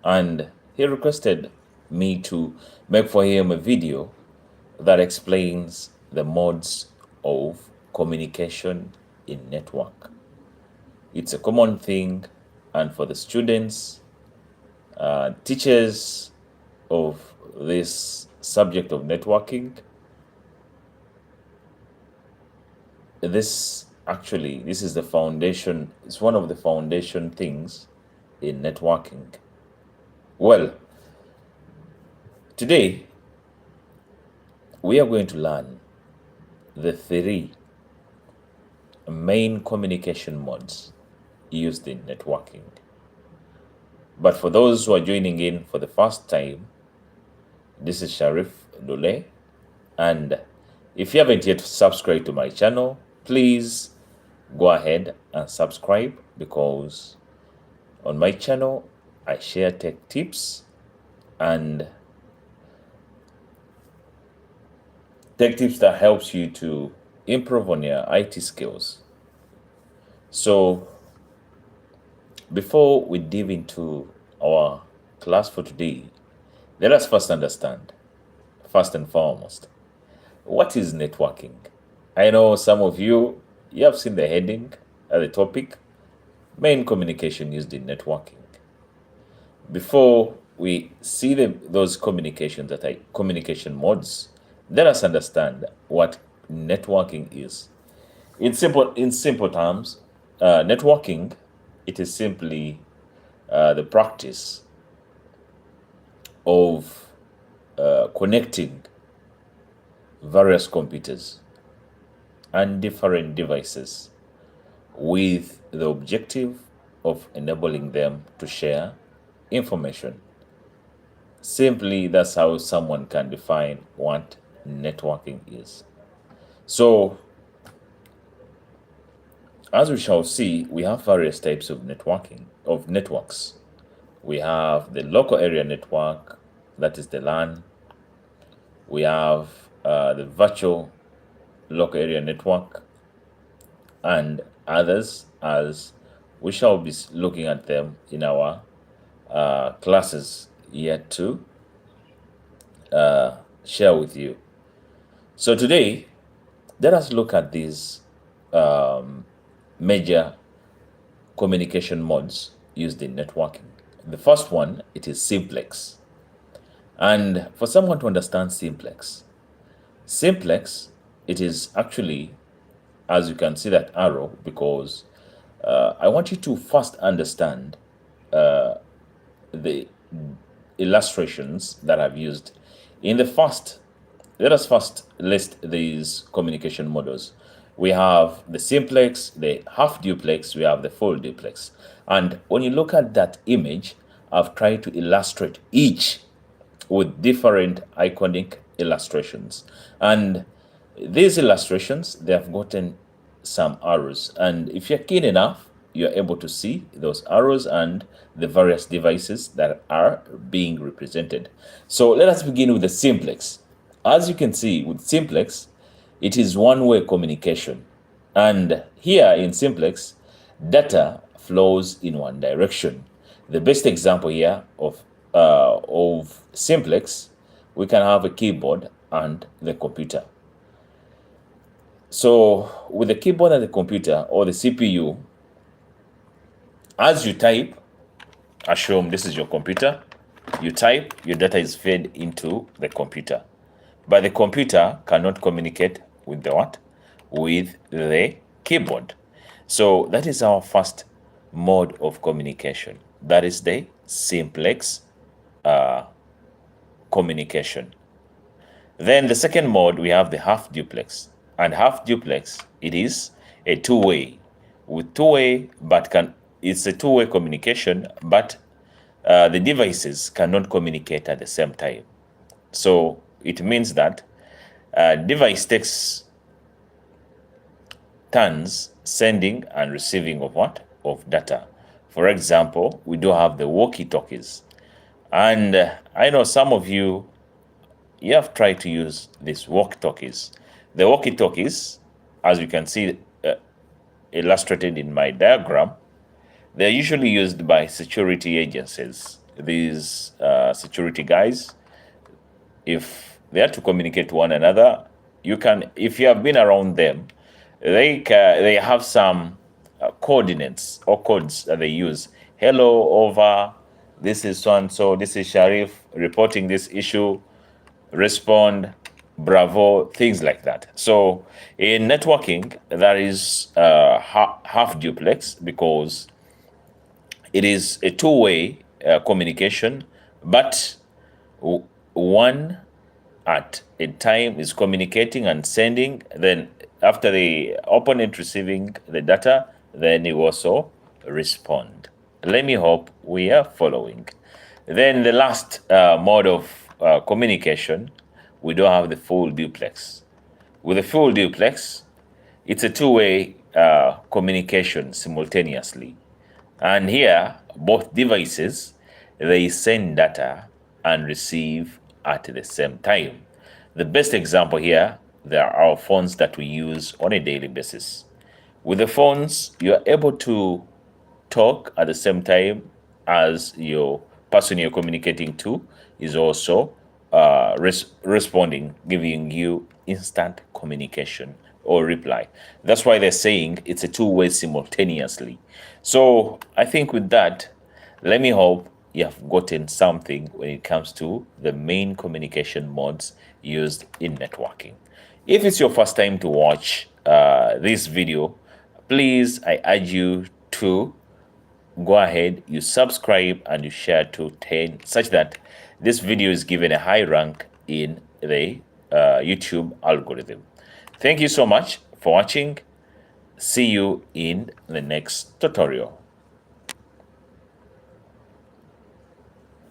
and he requested me to make for him a video that explains the modes of communication in network. It's a common thing, and for the students, teachers of this subject of networking, this is the foundation. It's one of the foundation things in networking. Well, today we are going to learn the 3 main communication modes used in networking. But for those who are joining in for the first time, this is 𝗙𝗹𝗹𝗵, and if you haven't yet subscribed to my channel, please go ahead and subscribe, because on my channel I share tech tips and tech tips that helps you to improve on your IT skills. So before we dive into our class for today, let us first understand, first and foremost, what is networking? I know some of you have seen the heading at the topic, main communication used in networking. Before we see those communication modes, let us understand what networking is. In simple terms, networking, it is simply the practice of connecting various computers and different devices with the objective of enabling them to share information. Simply, that's how someone can define what networking is. So, as we shall see, we have various types of networks. We have the local area network, that is the LAN. We have the virtual local area network, and others, as we shall be looking at them in our classes yet to share with you. So today, let us look at these major communication modes used in networking. The first one, it is simplex. And for someone to understand simplex, it is actually, as you can see that arrow, because I want you to first understand the illustrations that I've used. Let us first list these communication models. We have the simplex, the half duplex, we have the full duplex. And when you look at that image, I've tried to illustrate each with different iconic illustrations. And these illustrations, they have gotten some arrows. And if you're keen enough, you're able to see those arrows and the various devices that are being represented. So let us begin with the simplex. As you can see, with simplex, it is one-way communication. And here in simplex, data flows in one direction. The best example here of simplex, we can have a keyboard and the computer. So with the keyboard and the computer, or the CPU, as you type, assume this is your computer, you type, your data is fed into the computer. But the computer cannot communicate with the what? With the keyboard. So that is our first mode of communication. That is the simplex communication. Then the second mode, we have the half duplex. And half duplex, it is a two-way. With two-way, it's a two-way communication, but the devices cannot communicate at the same time. So it means that device takes turns sending and receiving of what? Of data. For example, we do have the walkie-talkies. And I know some of you have tried to use these walkie-talkies. The walkie-talkies, as you can see illustrated in my diagram, they're usually used by security agencies. these security guys, if they are to communicate to one another, you can, if you have been around them, they have some coordinates or codes that they use. Hello, over, this is so and so, this is Sharif reporting this issue, respond, bravo, things like that. So in networking, there is half duplex, because it is a two-way communication, but one at a time is communicating and sending. Then after the opponent receiving the data, then you also respond. Let me hope we are following. Then the last mode of communication, we don't have the full duplex. With the full duplex, it's a two-way communication simultaneously. And here, both devices, they send data and receive at the same time. The best example here, there are our phones that we use on a daily basis. With the phones, you are able to talk at the same time as your person you're communicating to is also responding, giving you instant communication or reply. That's why they're saying it's a two-way simultaneously. So I think with that, let me hope you have gotten something when it comes to the main communication modes used in networking. If it's your first time to watch this video, please, I urge you to go ahead, you subscribe and you share to 10, such that this video is given a high rank in the YouTube algorithm. Thank you so much for watching. See you in the next tutorial.